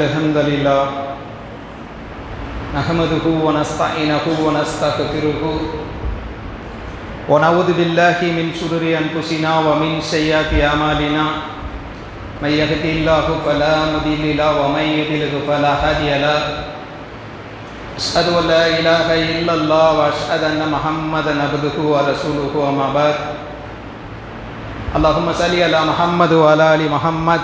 الحمد لله نحمده ونستعينه ونستغفره ونعوذ بالله من شرور أنفسنا ومن سيئات أعمالنا من يهده الله فلا مضل له ومن يضلل فلا هادي له أشهد أن لا إله إلا الله وأشهد أن محمدا عبده ورسوله أما بعد اللهم صل على محمد وعلى آل محمد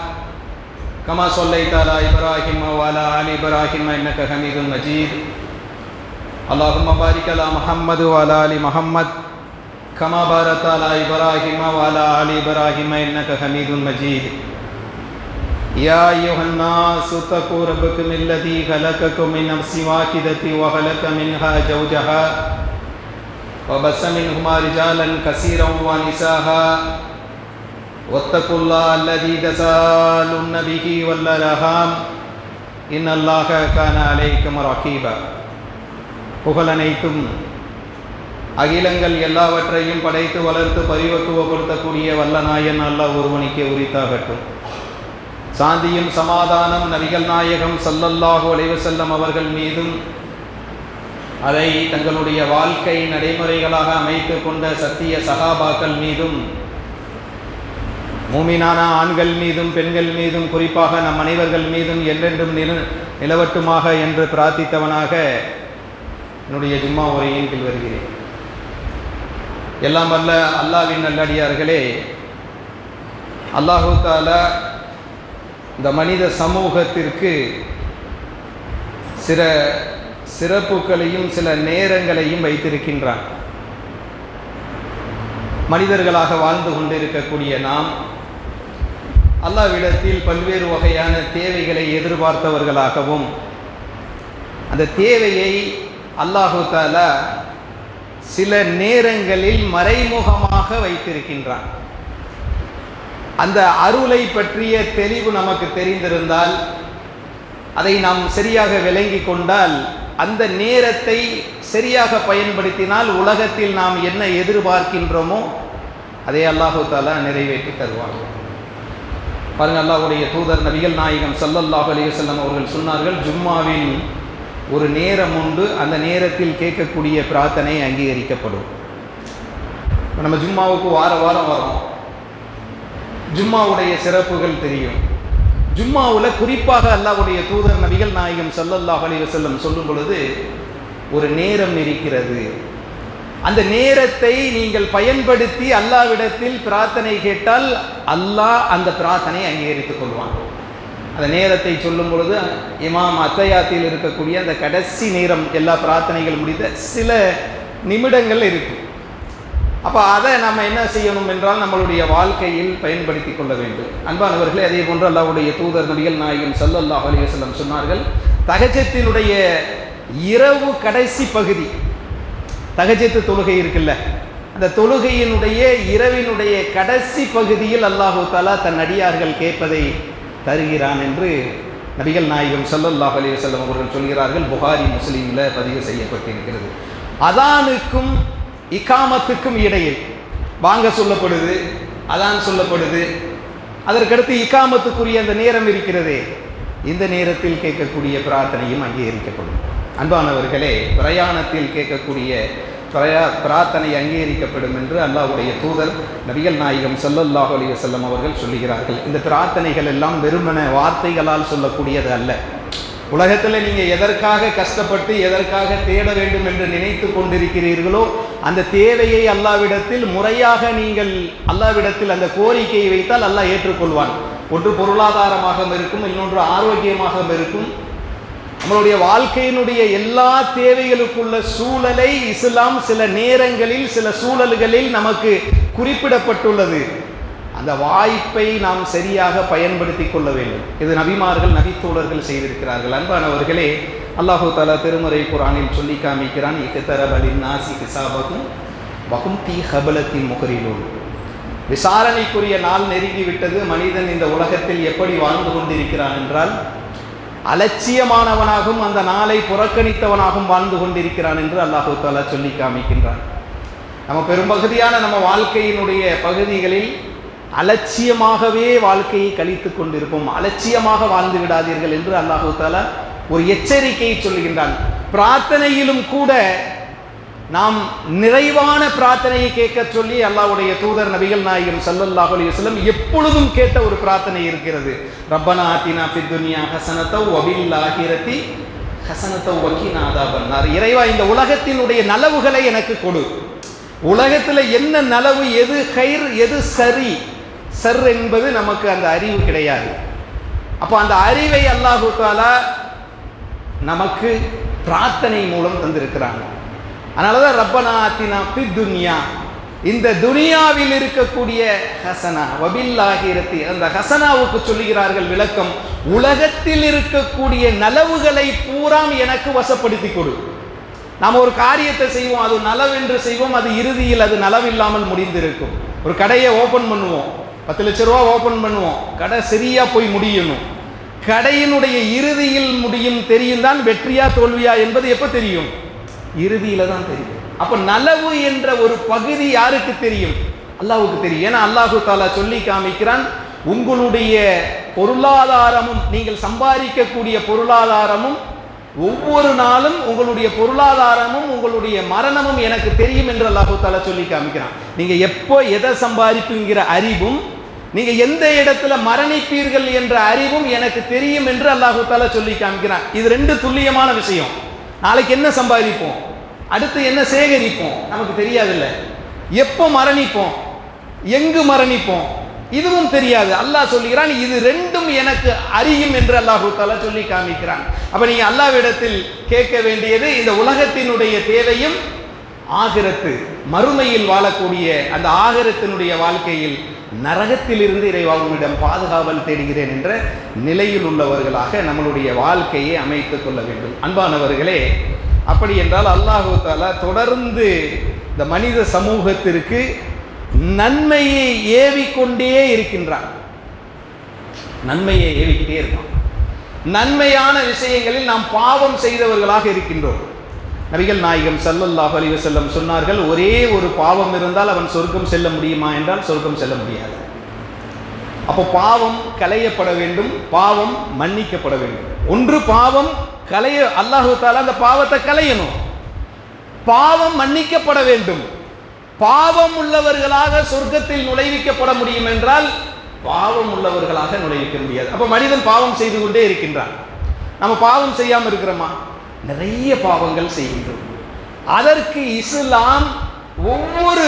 كما صليت على إبراهيم وعلى آل إبراهيم إنك حميد مجيد اللهم بارك على محمد وعلى آل محمد كما باركت على إبراهيم وعلى آل إبراهيم إنك حميد مجيد يا أيها الناس اتقوا ربكم الذي خلقكم من نفس واحدة وخلق منها زوجها وبث منهما رجالا كثيرا ونساء واتقوا الله الذي تساءلون به والأرحام إن الله كان عليكم رقيبا புகழனைத்தும் அகிலங்கள் எல்லாவற்றையும் படைத்து வளர்த்து பரிவக்குவப்படுத்தக்கூடிய வல்லநாயன் அல்லாஹ் ஒருவனுக்கே உரித்தாகட்டும். சாந்தியும் சமாதானம் நபிகள் நாயகம் ஸல்லல்லாஹு அலைஹி வஸல்லம் அவர்கள் மீதும் அதை தங்களுடைய வாழ்க்கை நடைமுறைகளாக அமைத்து கொண்ட சத்திய சஹாபாக்கள் மீதும் மூமினான ஆண்கள் மீதும் பெண்கள் மீதும் குறிப்பாக நம் அனைவர்கள் மீதும் என்றென்றும் நிலவட்டுமாக என்று பிரார்த்தித்தவனாக என்னுடைய ஜும்மா உரையின் கீழ் வருகிறேன். எல்லாம் வல்ல அல்லாஹ்வின் நல்லடியார்களே, அல்லாஹு தஆலா இந்த மனித சமூகத்திற்கு சில சிறப்புகளையும் சில நேரங்களையும் வைத்திருக்கின்றான். மனிதர்களாக வாழ்ந்து கொண்டிருக்கக்கூடிய நாம் அல்லாஹ்விடத்தில் பல்வேறு வகையான தேவைகளை எதிர்பார்த்தவர்களாகவும் அந்த தேவையை அல்லாஹு தஆலா சில நேரங்களில் மறைமுகமாக வைத்திருக்கின்றான். அந்த அருளை பற்றிய தெளிவு நமக்கு தெரிந்திருந்தால், அதை நாம் சரியாக விளங்கி கொண்டால், அந்த நேரத்தை சரியாக பயன்படுத்தினால் உலகத்தில் நாம் என்ன எதிர்பார்க்கின்றோமோ அதை அல்லாஹு தஆலா நிறைவேற்றி தருவார். பாருங்கள், அல்லாஹ்வுடைய தூதர் நபிகள் நாயகம் ஸல்லல்லாஹு அலைஹி வஸல்லம் அவர்கள் சொன்னார்கள், ஜும்மாவில் ஒரு நேரம் உண்டு, அந்த நேரத்தில் கேட்கக்கூடிய பிரார்த்தனை அங்கீகரிக்கப்படும். நம்ம ஜும்மாவுக்கு வாரம் வரோம், ஜும்மாவுடைய சிறப்புகள் தெரியும். ஜும்மாவில் குறிப்பாக அல்லாஹ்வுடைய தூதர் நபிகள் நாயகம் ஸல்லல்லாஹு அலைஹி வஸல்லம் சொல்லும் பொழுது ஒரு நேரம் இருக்கிறது, அந்த நேரத்தை நீங்கள் பயன்படுத்தி அல்லாஹ்விடத்தில் பிரார்த்தனை கேட்டால் அல்லாஹ் அந்த பிரார்த்தனை அங்கீகரித்துக் கொள்வான். அந்த நேரத்தை சொல்லும் பொழுது இமாம் அத்தயாத்தில் இருக்கக்கூடிய அந்த கடைசி நேரம், எல்லா பிரார்த்தனைகள் முடிந்த சில நிமிடங்கள் இருக்கும். அப்போ அதை நம்ம என்ன செய்யணும் என்றால் நம்மளுடைய வாழ்க்கையில் பயன்படுத்தி கொள்ள வேண்டும். அன்பானவர்களே, அதே போன்று அல்லாஹ்வுடைய தூதர் நபிகள் நாயகம் ஸல்லல்லாஹு அலைஹி வஸல்லம் சொன்னார்கள், தஹஜ்ஜுதினுடைய இரவு கடைசி பகுதி, தஹஜ்ஜுத் தொழுகை இருக்குல்ல, அந்த தொழுகையினுடைய இரவினுடைய கடைசி பகுதியில் அல்லாஹு தஆலா தன் அடியார்கள் கேட்பதை தருகிறான் என்று நபிகள் நாயகம் ஸல்லல்லாஹு அலைஹி வஸல்லம் அவர்கள் சொல்கிறார்கள். புகாரி முஸ்லிமில் பதிவு செய்யப்பட்டிருக்கிறது. அதானுக்கும் இகாமத்துக்கும் இடையில் வாங்க சொல்லப்படுது, அதான் சொல்லப்படுது, அதற்கடுத்து இகாமத்துக்குரிய அந்த நேரம் இருக்கிறதே, இந்த நேரத்தில் கேட்கக்கூடிய பிரார்த்தனையும் அங்கீகரிக்கப்படும். அன்பானவர்களே, பிரயாணத்தில் கேட்கக்கூடிய பிரார்த்தனை அங்கீகரிக்கப்படும் என்று அல்லாஹ்வுடைய தூதர் நபிகள் நாயகம் ஸல்லல்லாஹு அலைஹி வஸல்லம் அவர்கள் சொல்லுகிறார்கள். இந்த பிரார்த்தனைகள் எல்லாம் வெறுமன வார்த்தைகளால் சொல்லக்கூடியது அல்ல. உலகத்தில் நீங்கள் எதற்காக கஷ்டப்பட்டு எதற்காக தேட வேண்டும் என்று நினைத்து கொண்டிருக்கிறீர்களோ அந்த தேவையை அல்லாஹ்விடத்தில் முறையாக நீங்கள் அல்லாஹ்விடத்தில் அந்த கோரிக்கையை வைத்தால் அல்லாஹ் ஏற்றுக்கொள்வான். ஒன்று பொருளாதாரமாக இருக்கும், இன்னொன்று ஆரோக்கியமாக இருக்கும். நம்மளுடைய வாழ்க்கையினுடைய எல்லா தேவைகளுக்குள்ள சூழலை இஸ்லாம் சில நேரங்களில் சில சூழல்களில் நமக்கு குறிப்பிடப்பட்டுள்ளது. அந்த வாய்ப்பை நாம் சரியாக பயன்படுத்தி கொள்ள வேண்டும். இது நபிமார்கள் நபித்தோழர்கள் செய்திருக்கிறார்கள். அன்பானவர்களே, அல்லாஹு தஆலா திருமறை குர்ஆனில் சொல்லி காமிக்கிறான், இக்தரப லின்னாஸி ஹிசாபஹும் வஹும் ஃபீ கப்லத்தின் முக்ரிலூன். விசாரணைக்குரிய நாள் நெருங்கிவிட்டது. மனிதன் இந்த உலகத்தில் எப்படி வாழ்ந்து கொண்டிருக்கிறான் என்றால் அலட்சியமானவனாகவும் அந்த நாளை புறக்கணித்தவனாகவும் வாழ்ந்து கொண்டிருக்கிறான் என்று அல்லாஹு தஆலா சொல்லி காமிக்கின்றான். நம்ம பெரும்பகுதியான நம்ம வாழ்க்கையினுடைய பகுதிகளில் அலட்சியமாகவே வாழ்க்கையை கழித்து கொண்டிருப்போம். அலட்சியமாக வாழ்ந்து விடாதீர்கள் என்று அல்லாஹு தஆலா ஒரு எச்சரிக்கையை சொல்லுகின்றான். பிரார்த்தனையிலும் கூட நாம் நிறைவான பிரார்த்தனையை கேட்க சொல்லி அல்லாஹ்வுடைய தூதர் நபிகள் நாயகம் ஸல்லல்லாஹு அலைஹி வஸல்லம் எப்பொழுதும் கேட்ட ஒரு பிரார்த்தனை இருக்கிறது. ரப்பனா ஆத்தினா ஃபித் துன்யா ஹஸனத்தவ் வ பில் ஆகிரத்தி ஹஸனத்தவ் வ கினா அதாபன்னார். இறைவா, இந்த உலகத்தினுடைய நலவுகளை எனக்கு கொடு. உலகத்தில் என்ன நலவு, எது கைர், எது சரி, சர் என்பது நமக்கு அந்த அறிவு கிடையாது. அப்போ அந்த அறிவை அல்லாஹு தஆலா நமக்கு பிரார்த்தனை மூலம் தந்திருக்கிறாங்க. அதனாலதான் ரப்பனா ஆத்தினா ஃபித் துன்யா, இந்த துனியாவில் இருக்கக்கூடிய ஹசனா வபில் ஆகிரத்தி, அந்த ஹசனாவுக்கு சொல்லுகிறார்கள் விளக்கம், உலகத்தில் இருக்கக்கூடிய நலவுகளை பூராம் எனக்கு வசப்படுத்தி கொடு. நாம் ஒரு காரியத்தை செய்வோம், அது நலவென்று செய்வோம், அது இறுதியில் அது நலவில்லாமல் முடிந்திருக்கும். ஒரு கடையை ஓப்பன் பண்ணுவோம், 10 லட்ச ரூபா ஓப்பன் பண்ணுவோம், கடை சரியா போய் முடியணும். கடையினுடைய இறுதியில் முடியும் தெரியும் தான் வெற்றியா தோல்வியா என்பது எப்போ தெரியும்? இறுதியில தான் தெரியும். அப்ப நலவு என்ற ஒரு பகுதி யாருக்கு தெரியும்? அல்லாஹ்வுக்கு தெரியும். ஏன்னா அல்லாஹு தஆலா சொல்லி காமிக்கிறான், உங்களுடைய பொருளாதாரமும், நீங்கள் சம்பாதிக்கக்கூடிய பொருளாதாரமும், ஒவ்வொரு நாளும் உங்களுடைய பொருளாதாரமும் உங்களுடைய மரணமும் எனக்கு தெரியும் என்று அல்லாஹு தஆலா சொல்லி காமிக்கிறான். நீங்க எப்போ எதை சம்பாதிப்புங்கிற அறிவும், நீங்க எந்த இடத்துல மரணிப்பீர்கள் என்ற அறிவும் எனக்கு தெரியும் என்று அல்லாஹு தஆலா சொல்லி காமிக்கிறான். இது ரெண்டு துல்லியமான விஷயம். நாளைக்கு என்ன சம்பாதிப்போம், அடுத்து என்ன சேகரிப்போம் நமக்கு தெரியாதுல்ல. எப்போ மரணிப்போம், எங்கு மரணிப்போம், இதுவும் தெரியாது. அல்லாஹ் சொல்லுகிறான், இது ரெண்டும் எனக்கு அறியும் என்று அல்லாஹு தஆலா சொல்லி காமிக்கிறான். அப்ப நீங்க அல்லாஹ்விடத்தில் கேட்க வேண்டியது இந்த உலகத்தினுடைய தேவையும், ஆகிரத்து மறுமையில் வாழக்கூடிய அந்த ஆகிரத்தினுடைய வாழ்க்கையில் நரகத்திலிருந்து இறைவாவிடம் பாதுகாவல் தேடுகிறேன் என்ற நிலையில் உள்ளவர்களாக நம்மளுடைய வாழ்க்கையை அமைத்துக் கொள்ள வேண்டும். அன்பானவர்களே, அப்படி என்றால் அல்லாஹு தஆலா தொடர்ந்து இந்த மனித சமூகத்திற்கு நன்மையை ஏவிக்கொண்டே இருக்கின்றான். நன்மையை ஏவிக்கிட்டே இருக்கான். நன்மையான விஷயங்களில் நாம் பாவம் செய்தவர்களாக இருக்கின்றோம். நபிகள் நாயகம் ஸல்லல்லாஹு அலைஹி வஸல்லம் சொன்னார்கள், ஒரே ஒரு பாவம் இருந்தால் அவன் சொர்க்கம் செல்ல முடியுமா என்றால் சொர்க்கம் செல்ல முடியாது. அப்போ பாவம் களையப்பட வேண்டும், பாவம் மன்னிக்கப்பட வேண்டும். ஒன்று பாவம் களைய, அல்லாஹு தஆலா அந்த பாவத்தை களையணும், பாவம் மன்னிக்கப்பட வேண்டும். பாவம் உள்ளவர்களாக சொர்க்கத்தில் நுழைவிக்கப்பட முடியும் என்றால் பாவம் உள்ளவர்களாக நுழைவிக்க முடியாது. அப்போ மனிதன் பாவம் செய்து கொண்டே இருக்கின்றான். நம்ம பாவம் செய்யாமல் இருக்கிறோமா? நிறைய பாவங்கள் செய்கின்றோம். அதற்கு இஸ்லாம் ஒவ்வொரு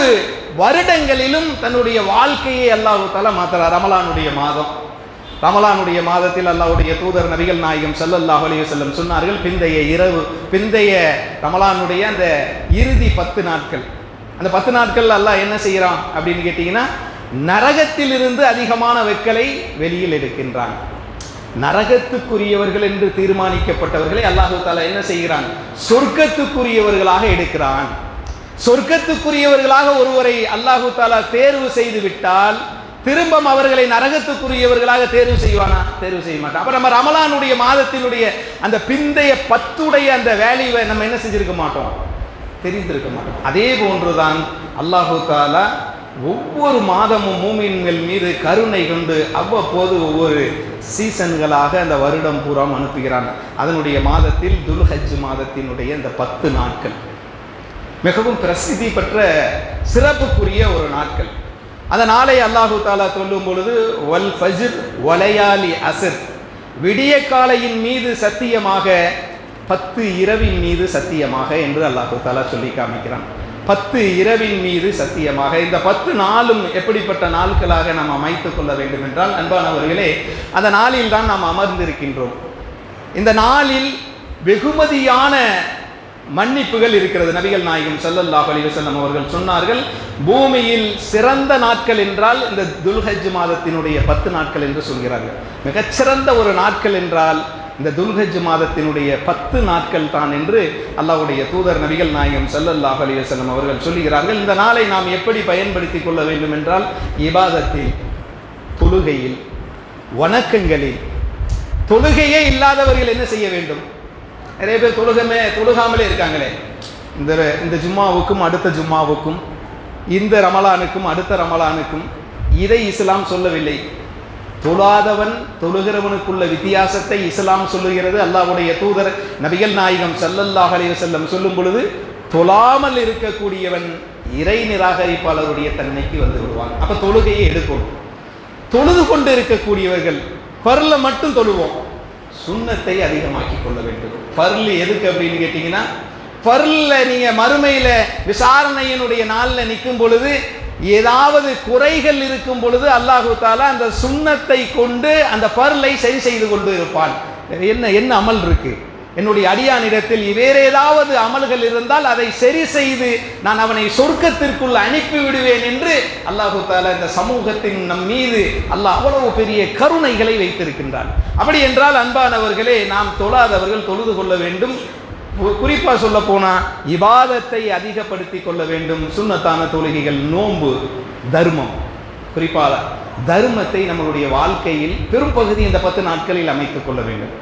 வருடங்களிலும் தன்னுடைய வாழ்க்கையை அல்லாஹ் தஆலா மாத்துறார். ரமலானுடைய மாதம், ரமலானுடைய மாதத்தில் அல்லாஹ்வுடைய தூதர் நபிகள் நாயகம் ஸல்லல்லாஹு அலைஹி வஸல்லம் சொன்னார்கள், பிந்தைய ரமலானுடைய அந்த இறுதி 10 நாட்கள், அந்த 10 நாட்கள் அல்லாஹ் என்ன செய்கிறான் அப்படின்னு கேட்டீங்கன்னா, நரகத்திலிருந்து அதிகமான வெக்களை வெளியில் எடுக்கின்றான். நரகத்துக்குரியவர்கள் என்று தீர்மானிக்கப்பட்டவர்களை அல்லாஹு தஆலா என்ன செய்கிறான்? சொர்க்கத்துக்குரியவர்களாக எடுக்கிறான். சொர்க்கத்துக்குரியவர்களாக ஒருவரை அல்லாஹு தஆலா தேர்வு செய்து விட்டால் திரும்ப அவர்களை நரகத்துக்குரியவர்களாக தேர்வு செய்வானா? தேர்வு செய்ய மாட்டான். அப்ப நம்ம ரமலானுடைய மாதத்தினுடைய அந்த பிந்தைய 10 அந்த வேல்யூவை நம்ம என்ன செஞ்சிருக்க மாட்டோம்? தெரிந்திருக்க மாட்டோம். அதே போன்றுதான் அல்லாஹு தஆலா ஒவ்வொரு மாதமும் மூமின்கள் மீது கருணை கொண்டு அவ்வப்போது ஒவ்வொரு சீசன்களாக அந்த வருடம் பூரா அனுப்புகிறான். அதனுடைய மாதத்தில் துல்ஹஜ் மாதத்தினுடைய இந்த 10 நாட்கள் மிகவும் பிரசித்தி பெற்ற சிறப்புக்குரிய ஒரு நாட்கள். அந்த நாளை அல்லாஹு தஆலா சொல்லும் பொழுது, வல் ஃபஜ்ர் வலையாலி அஸ்ர், விடிய காலையின் மீது சத்தியமாக, 10 இரவின் மீது சத்தியமாக என்று அல்லாஹு தஆலா சொல்லி காமிக்கிறான். 10 இரவின் மீது சத்தியமாக. இந்த 10 நாளும் எப்படிப்பட்ட நாட்களாக நாம் அமைத்துக் கொள்ள வேண்டும் என்றால், அன்பானவர்களே, அந்த நாளில் தான் நாம் அமர்ந்திருக்கின்றோம். இந்த நாளில் வெகுமதியான மன்னிப்புகள் இருக்கிறது. நபிகள் நாயகம் ஸல்லல்லாஹு அலைஹி வஸல்லம் அவர்கள் சொன்னார்கள், பூமியில் சிறந்த நாட்கள் என்றால் இந்த துல்ஹஜ் மாதத்தினுடைய 10 நாட்கள் என்று சொல்கிறார்கள். மிகச்சிறந்த ஒரு நாட்கள் என்றால் இந்த துல்ஹஜ் மாதத்தினுடைய 10 நாட்கள் தான் என்று அல்லாஹ்வுடைய தூதர் நபிகள் நாயகம் ஸல்லல்லாஹு அலைஹி வஸல்லம் அவர்கள் சொல்லுகிறார்கள். இந்த நாளை நாம் எப்படி பயன்படுத்தி கொள்ள வேண்டும் என்றால், இபாதத்தில், தொழுகையில், வணக்கங்களில். தொழுகையே இல்லாதவர்கள் என்ன செய்ய வேண்டும்? நிறைய பேர் தொழுகாமலே இருக்காங்களே. இந்த ஜும்மாவுக்கும் அடுத்த ஜும்மாவுக்கும், இந்த ரமலானுக்கும் அடுத்த ரமலானுக்கும் இதை இஸ்லாம் சொல்லவில்லை. தொழாதவன் தொழுகிறவனுக்குள்ள வித்தியாசத்தை இஸ்லாம் சொல்லுகிறது. அல்லாஹ்வுடைய தூதர் நபிகள் நாயகம் ஸல்லல்லாஹு அலைஹி வஸல்லம் சொல்லும் பொழுது, தொழாமல் இருக்கக்கூடியவன் இறை நிராகரிப்பாளருடைய தன்மைக்கு வந்து விடுவான். அப்ப தொழுகையை எடுக்கணும். தொழுது கொண்டு இருக்கக்கூடியவர்கள் பர்ல மட்டும் தொழுவோம், சுன்னத்தை அதிகமாக்கி கொள்ள வேண்டும். பர்ல எதுக்கு அப்படின்னு கேட்டீங்கன்னா, பர்ல நீங்க மறுமையில விசாரணையினுடைய நாளில் நிற்கும் பொழுது ஏதாவது குறைகள் இருக்கும் பொழுது அல்லாஹு தாலா அந்த சுன்னத்தை கொண்டு அந்த பர்லை சரி செய்து கொண்டு இருப்பான். என்ன அமல் இருக்கு என்னுடைய அடியானிடத்தில், வேற ஏதாவது அமல்கள் இருந்தால் அதை சரி செய்து நான் அவனை சொர்க்கத்திற்குள் அனுப்பி விடுவேன் என்று அல்லாஹு தாலா இந்த சமூகத்தின் நம் மீது அல்லாஹ் அவ்வளவு பெரிய கருணைகளை வைத்திருக்கின்றான். அப்படி என்றால் அன்பானவர்களே, நாம் தொழாதவர்கள் தொழுது கொள்ள வேண்டும். குறிப்பாக சொல்ல போனா இபாதத்தை அதிகப்படுத்தி கொள்ள வேண்டும். சுன்னத்தான தொழுகைகள், நோன்பு, தர்மம், குறிப்பாக தர்மத்தை நம்மளுடைய வாழ்க்கையில் பெரும் பகுதி இந்த 10 நாட்களில் அமைத்துக் கொள்ள வேண்டும்.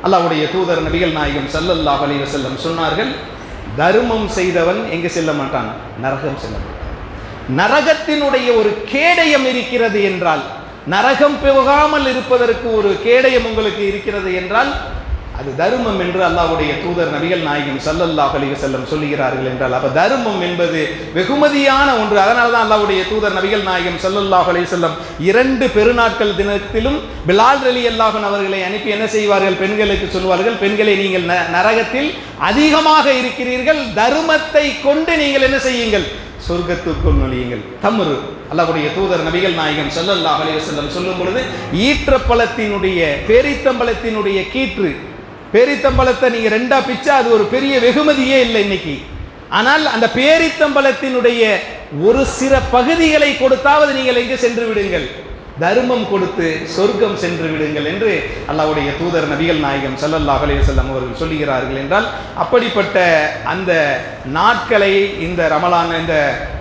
அல்லாஹ்வுடைய தூதர் நபிகள் நாயகம் ஸல்லல்லாஹு அலைஹி வஸல்லம் சொன்னார்கள், தர்மம் செய்தவன் எங்கே செல்ல மாட்டான்? நரகம் செல்ல மாட்டான். நரகத்தினுடைய ஒரு கேடயம் இருக்கிறது என்றால், நரகம் போகாமல் இருப்பதற்கு ஒரு கேடயம் உங்களுக்கு இருக்கிறது என்றால் அது தர்மம் என்று அல்லாஹ்வுடைய தூதர் நபிகள் நாயகம் ஸல்லல்லாஹு அலைஹி வஸல்லம் சொல்லுகிறார்கள் என்றால், அப்ப தர்மம் என்பது வெகுமதியான ஒன்று. அதனால தான் அல்லாஹ்வுடைய தூதர் நபிகள் நாயகம் ஸல்லல்லாஹு அலைஹி வஸல்லம் 2 பெருநாட்கள் தினத்திலும் பிலால் ரலியல்லாஹு அன்ஹு அவர்களை அனுப்பி என்ன செய்வார்கள்? பெண்களுக்கு சொல்வார்கள், பெண்களை நீங்கள் நரகத்தில் அதிகமாக இருக்கிறீர்கள், தர்மத்தை கொண்டு நீங்கள் என்ன செய்யுங்கள்? சொர்க்கத்துக்குள் நுழையுங்கள். தம்ரு, அல்லாஹ்வுடைய தூதர் நபிகள் நாயகம் ஸல்லல்லாஹு அலைஹி வஸல்லம் சொல்லும் பொழுது, ஈற்றப்பழத்தினுடைய பேரித்தம்பழத்தினுடைய கீற்று, பேரித்தம்பழத்தை நீங்க 2ஆ பிச்சா அது ஒரு பெரிய வெகுமதியே இல்லை இன்னைக்கு. ஆனால் அந்த பேரித்தம்பழத்தினுடைய ஒரு சில பகுதிகளை கொடுத்தாவது நீங்கள் எங்கே சென்று விடுங்கள்? தர்மம் கொடுத்து சொர்க்கம் சென்று விடுங்கள் என்று அல்லாஹ்வுடைய தூதர் நபிகள் நாயகம் ஸல்லல்லாஹு அலைஹி வஸல்லம் அவர்கள் சொல்லுகிறார்கள் என்றால், அப்படிப்பட்ட அந்த நாட்களை இந்த ரமலான், இந்த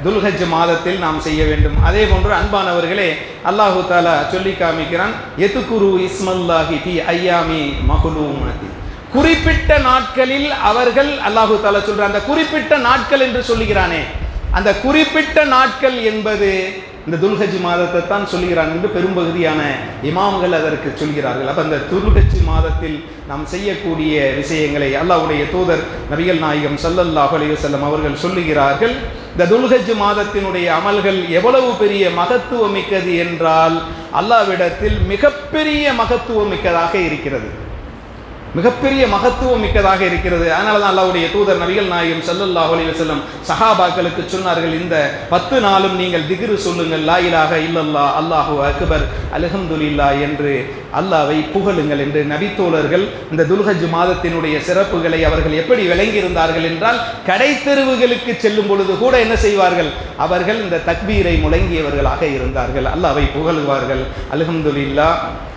துல்ஹஜ் மாதத்தில் நாம் செய்ய வேண்டும். அதே போன்று அன்பானவர்களே, அல்லாஹு தாலா சொல்லி காமிக்கிறான், யத்குரு இஸ்மல்லாஹி ஃபி ஐயாமி மஹ்லூமாத்தி, குறிப்பிட்ட நாட்களில் அவர்கள், அல்லாஹு தாலா சொல்ற அந்த குறிப்பிட்ட நாட்கள் என்று சொல்லுகிறானே, அந்த குறிப்பிட்ட நாட்கள் என்பது இந்த துல்ஹஜ் மாதத்தை தான் சொல்கிறான் என்று பெரும்பகுதியான இமாம்கள் அதற்கு சொல்கிறார்கள். அப்ப அந்த துல்ஹஜ் மாதத்தில் நாம் செய்யக்கூடிய விஷயங்களை அல்லாஹ்வுடைய தூதர் நபிகள் நாயகம் ஸல்லல்லாஹு அலைஹி வஸல்லம் அவர்கள் சொல்லுகிறார்கள். இந்த துல்ஹஜ் மாதத்தினுடைய அமல்கள் எவ்வளவு பெரிய மகத்துவம் மிக்கது என்றால், அல்லாஹ்விடத்தில் மிகப்பெரிய மகத்துவம் மிக்கதாக இருக்கிறது, மிகப்பெரிய மகத்துவம் மிக்கதாக இருக்கிறது. அதனால தான் அல்லாஹ்வுடைய தூதர் நபிகள் நாயகம் ஸல்லல்லாஹு அலைஹி வஸல்லம் சஹாபாக்களுக்கு சொன்னார்கள், இந்த 10 நாளும் நீங்கள் திக்ரு சொல்லுங்கள், லா இலாஹ இல்லல்லாஹ், அல்லாஹு அக்பர், அல்ஹம்துலில்லாஹ் என்று அல்லாஹ்வை புகழுங்கள் என்று நபித்தோழர்கள் இந்த துல்ஹஜ் மாதத்தினுடைய சிறப்புகளை அவர்கள் எப்படி விளங்கி இருந்தார்கள் என்றால், கடை தெருவுகளுக்கு செல்லும் பொழுது கூட என்ன செய்வார்கள்? அவர்கள் இந்த தக்பீரை முழங்கியவர்களாக இருந்தார்கள், அல்லாஹ்வை புகழுவார்கள், அல்ஹம்துலில்லாஹ்,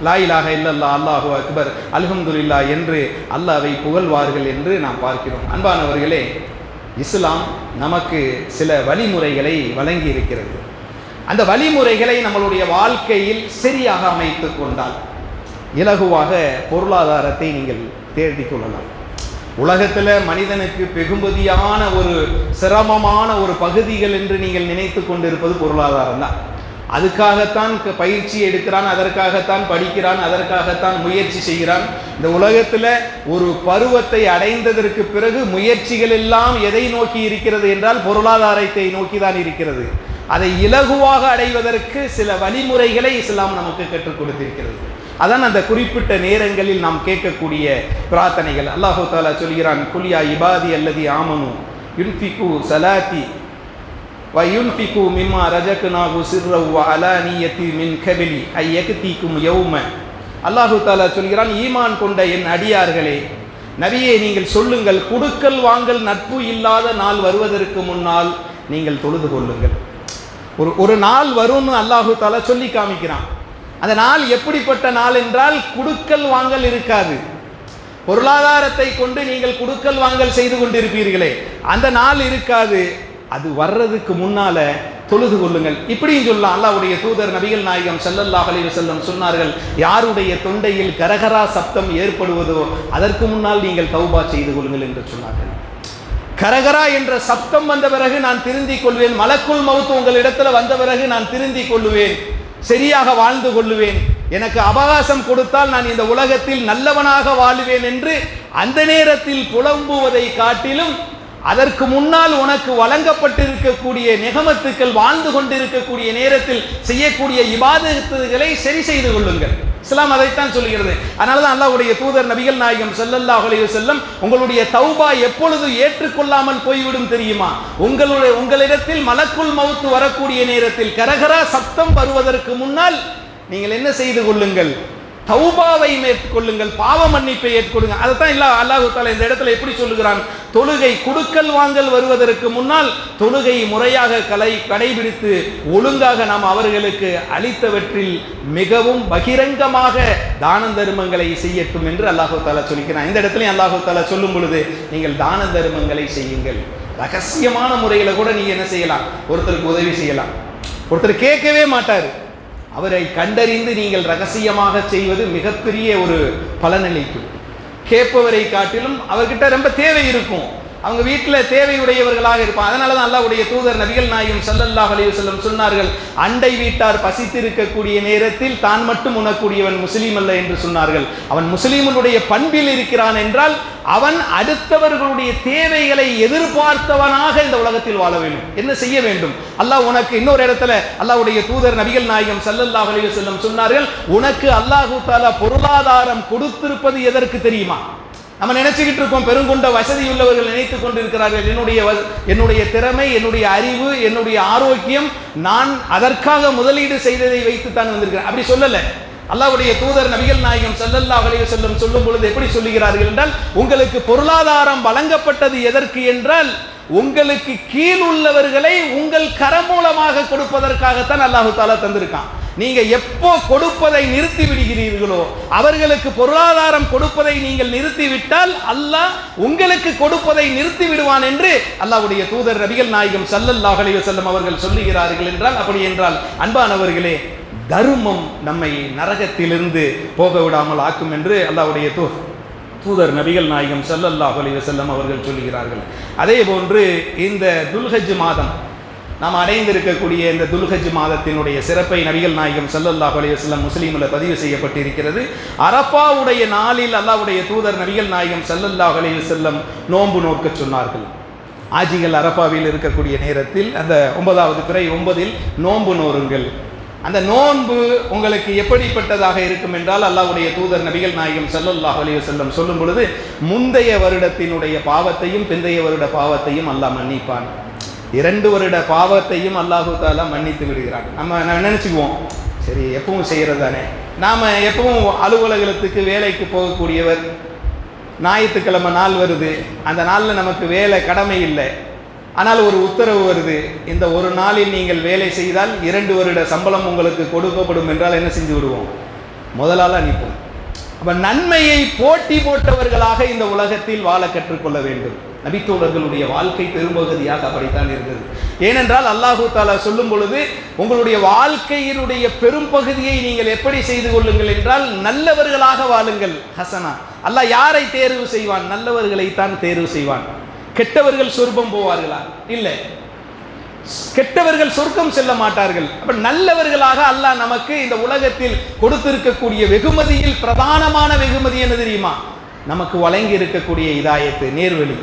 லா இலாஹ இல்லல்லாஹ், அல்லாஹு அக்பர், அல்ஹம்துலில்லாஹ் என்று அல்லாஹ்வை புகழ்வார்கள் என்று நாம் பார்க்கிறோம். அன்பானவர்களே, இஸ்லாம் நமக்கு சில வழிமுறைகளை வழங்கி இருக்கிறது. அந்த வழிமுறைகளை நம்மளுடைய வாழ்க்கையில் சரியாக அமைத்து கொண்டால் இலகுவாக பொருளாதாரத்தை நீங்கள் தேடிக் கொள்ளலாம். உலகத்தில் மனிதனுக்கு வெகுமதியான ஒரு சிரமமான ஒரு பகுதிகள் என்று நீங்கள் நினைத்து கொண்டிருப்பது பொருளாதாரம் தான். அதுக்காகத்தான் பயிற்சி எடுக்கிறான், அதற்காகத்தான் படிக்கிறான், அதற்காகத்தான் முயற்சி செய்கிறான். இந்த உலகத்தில் ஒரு பருவத்தை அடைந்ததற்கு பிறகு முயற்சிகள் எல்லாம் எதை நோக்கி இருக்கிறது என்றால் பொருளாதாரத்தை நோக்கி தான் இருக்கிறது. அதை இலகுவாக அடைவதற்கு சில வழிமுறைகளை இஸ்லாம் நமக்கு கற்றுக் கொடுத்திருக்கிறது. அதான் அந்த குறிப்பிட்ட நேரங்களில் நாம் கேட்கக்கூடிய பிரார்த்தனைகள். அல்லாஹு தாலா சொல்கிறான், குல்யா இபாதி அல்லதி ஆமனு யுன்ஃபிகு சலாத்தி வயுன்ஃபிகு மிம்மா ரஜக்னாஹு சிர்ரவ் வ அலானியத்தி மின் கபிலி ஐயக்திகும் யௌம. அல்லாஹு தாலா சொல்கிறான், ஈமான் கொண்ட என் அடியார்களே, நபியே நீங்கள் சொல்லுங்கள், கொடுக்கல் வாங்கல் நட்பு இல்லாத நாள் வருவதற்கு முன்னால் நீங்கள் தொழுது கொள்ளுங்கள். ஒரு நாள் வரும்னு அல்லாஹு தாலா சொல்லி காமிக்கிறான். அந்த நாள் எப்படிப்பட்ட நாள் என்றால், குடுக்கல் வாங்கல் இருக்காது. பொருளாதாரத்தை கொண்டு நீங்கள் குடுக்கல் வாங்கல் செய்து கொண்டிருப்பீர்களே, அந்த நாள் இருக்காது. அது வர்றதுக்கு முன்னால தொழுது கொள்ளுங்கள். இப்படியும் சொல்லலாம். அல்லாஹ்வுடைய தூதர் நபிகள் நாயகம் ஸல்லல்லாஹு அலைஹி வஸல்லம் சொன்னார்கள், யாருடைய தொண்டையில் கரகரா சப்தம் ஏற்படுவதோ அதற்கு முன்னால் நீங்கள் தௌபா செய்து கொள்ளுங்கள் என்று சொன்னார்கள். கரகரா என்ற சப்தம் வந்த பிறகு நான் திருந்திக் கொள்வேன், மலக்குல் மவுத் உங்களிடத்துல வந்த பிறகு நான் திருந்திக் கொள்வேன். சரியாக வாழ்ந்து கொள்ளுவேன், எனக்கு அவகாசம் கொடுத்தால் நான் இந்த உலகத்தில் நல்லவனாக வாழுவேன் என்று அந்த நேரத்தில் புலம்புவதை காட்டிலும் அதற்கு முன்னால் உனக்கு வழங்கப்பட்டிருக்கக்கூடிய நிகமத்துக்கள், வாழ்ந்து கொண்டிருக்கக்கூடிய நேரத்தில் செய்யக்கூடிய இபாதத்துகளை சரி செய்து கொள்ளுங்கள். இஸ்லாம் அதைத்தான் சொல்கிறது. அதனால தான் அல்லாஹ்வுடைய தூதர் நபிகள் நாயகம் ஸல்லல்லாஹு அலைஹி வஸல்லம், உங்களுடைய தௌபா எப்பொழுது ஏற்றுக்கொள்ளாமல் போய்விடும் தெரியுமா? உங்களிடத்தில் மலக்குல் மவுத் வரக்கூடிய நேரத்தில் கரகரா சத்தம் வருவதற்கு முன்னால் நீங்கள் என்ன செய்து கொள்ளுங்கள்? தௌபாவை மேற்கொள்ளுங்கள், பாவ மன்னிப்பை ஏற்கொள்ளுங்கள். அதைத்தான் அல்லாஹ் தஆலா இந்த இடத்துல எப்படி சொல்லுகிறான்? தொழுகை கொடுக்கல் வாங்கல் வருவதற்கு முன்னால் தொழுகை முறையாக கடைபிடித்து ஒழுங்காக நாம் அவர்களுக்கு அளித்தவற்றில் மிகவும் பகிரங்கமாக தான தர்மங்களை செய்யட்டும் என்று அல்லாஹ் தஆலா சொல்லிக்கிறான். இந்த இடத்துலையும் அல்லாஹ் தஆலா சொல்லும் பொழுது நீங்கள் தான தர்மங்களை செய்யுங்கள். ரகசியமான முறையில் கூட நீங்க என்ன செய்யலாம்? ஒருத்தருக்கு உதவி செய்யலாம். ஒருத்தர் கேட்கவே மாட்டார், அவரை கண்டறிந்து நீங்கள் ரகசியமாக செய்வது மிகப்பெரிய ஒரு பலனளிக்கும். கேட்பவரை காட்டிலும் அவர்கிட்ட ரொம்ப தேவை இருக்கும், அவங்க வீட்டில் தேவையுடையவர்களாக இருப்பாங்க. அதனால தான் அல்லாஹ்வுடைய தூதர் நபிகள் நாயகம் ஸல்லல்லாஹு அலைஹி வஸல்லம் சொன்னார்கள், அண்டை வீட்டார் பசித்திருக்கக்கூடிய நேரத்தில் தான் மட்டும் உண்ணக்கூடியவன் முஸ்லீம் அல்ல என்று சொன்னார்கள். அவன் முஸ்லீமுடைய பண்பில் இருக்கிறான் என்றால் அவன் அடுத்தவர்களுடைய தேவைகளை எதிர்பார்த்தவனாக இந்த உலகத்தில் வாழ வேண்டும். என்ன செய்ய வேண்டும்? அல்லாஹ் உனக்கு இன்னொரு இடத்துல அல்லாஹ்வுடைய தூதர் நபிகள் நாயகம் ஸல்லல்லாஹு அலைஹி வஸல்லம் சொன்னார்கள், உனக்கு அல்லாஹ் தஆலா பொருளாதாரம் கொடுத்திருப்பது எதற்கு தெரியுமா? நம்ம நினைச்சுக்கிட்டு இருக்கோம், பெருங்கொண்ட வசதி உள்ளவர்கள் நினைத்துக் கொண்டிருக்கிறார்கள், என்னுடைய திறமை, என்னுடைய அறிவு, என்னுடைய ஆரோக்கியம், நான் அதற்காக முதலீடு செய்ததை வைத்து தான் வந்திருக்கிறேன். அப்படி சொல்லல. அல்லாஹ்வுடைய தூதர் நபிகள் நாயகம் ஸல்லல்லாஹு அலைஹி வஸல்லம் சொல்லும் பொழுது எப்படி சொல்லுகிறார்கள் என்றால், உங்களுக்கு பொருளாதாரம் வழங்கப்பட்டது எதற்கு என்றால் உங்களுக்கு கீழ் உள்ளவர்களை உங்கள் கரம் மூலமாக கொடுப்பதற்காகத்தான் அல்லாஹ் தஆலா தந்திருக்கான். நீங்க எப்போ கொடுப்பதை நிறுத்தி விடுகிறீர்களோ, அவர்களுக்கு பொருளாதாரம் கொடுப்பதை நீங்கள் நிறுத்திவிட்டால் அல்லாஹ் உங்களுக்கு கொடுப்பதை நிறுத்தி விடுவான் என்று அல்லாஹ்வுடைய தூதர் நபிகள் நாயகம் ஸல்லல்லாஹு அலைஹி வஸல்லம் அவர்கள் சொல்லுகிறார்கள் என்றால், அப்படி என்றால் அன்பானவர்களே, தர்மம் நம்மை நரகத்திலிருந்து போக விடாமல் ஆக்கும் என்று அல்லாஹ்வுடைய தூதர் நபிகள் நாயகம் ஸல்லல்லாஹு அலைஹி வஸல்லம் அவர்கள் சொல்லுகிறார்கள். அதே போன்று இந்த துல்ஹஜ் மாதம் நாம் அடைந்திருக்கக்கூடிய இந்த துல்ஹஜ் மாதத்தினுடைய சிறப்பை நபிகள் நாயகம் ஸல்லல்லாஹு அலைஹி வஸல்லம் முஸ்லிமில் பதிவு செய்யப்பட்டிருக்கிறது. அரஃபாவுடைய நாளில் அல்லாஹ்வுடைய தூதர் நபிகள் நாயகம் ஸல்லல்லாஹு அலைஹி வஸல்லம் நோன்பு நோக்க சொன்னார்கள். ஆஜிகள் அரஃபாவில் இருக்கக்கூடிய நேரத்தில் அந்த 9வது பிறை 9இல் நோன்பு நோருங்கள். அந்த நோன்பு உங்களுக்கு எப்படிப்பட்டதாக இருக்கும் என்றால், அல்லாஹ்வுடைய தூதர் நபிகள் நாயகம் ஸல்லல்லாஹு அலைஹி வஸல்லம் சொல்லும் பொழுது, முந்தைய வருடத்தினுடைய பாவத்தையும் பிந்தைய வருட பாவத்தையும் அல்லாஹ் மன்னிப்பான். 2 வருட பாவத்தையும் அல்லாஹ் தஆலா மன்னித்து விடுகிறான். நம்ம நினைச்சுக்குவோம், சரி எப்பவும் செய்கிறது தானே, நாம் எப்பவும் அலுவலகத்துக்கு வேலைக்கு போகக்கூடியவர், ஞாயிற்றுக்கிழமை நாள் வருது, அந்த நாளில் நமக்கு வேலை கடமை இல்லை, ஆனால் ஒரு உத்தரவு வருது, இந்த ஒரு நாளில் நீங்கள் வேலை செய்தால் 2 வருட சம்பளம் உங்களுக்கு கொடுக்கப்படும் என்றால் என்ன செஞ்சு விடுவோம்? முதலால் அனுப்போம். அப்போ நன்மையை போட்டி போட்டவர்களாக இந்த உலகத்தில் வாழ கற்றுக்கொள்ள வேண்டும். நபித்தோழர்களுடைய வாழ்க்கை பெரும்பகுதியாக அப்படித்தான் இருந்தது. ஏனென்றால் அல்லாஹ் தஆலா சொல்லும் பொழுது, உங்களுடைய வாழ்க்கையினுடைய பெரும்பகுதியை நீங்கள் எப்படி செய்து கொள்ளுங்கள் என்றால் நல்லவர்களாக வாழுங்கள். ஹசனா, அல்லாஹ் யாரை தேர்வு செய்வான்? நல்லவர்களைத்தான் தேர்வு செய்வான். கெட்டவர்கள் சொர்க்கம் போவார்களா? இல்லை, கெட்டவர்கள் சொர்க்கம் செல்ல மாட்டார்கள். அப்ப நல்லவர்களாக அல்லாஹ் நமக்கு இந்த உலகத்தில் கொடுத்திருக்கக்கூடிய வெகுமதியில் பிரதானமான வெகுமதி என்ன தெரியுமா? நமக்கு வழங்கி இருக்கக்கூடிய இதாயத்து, நேர்வழி.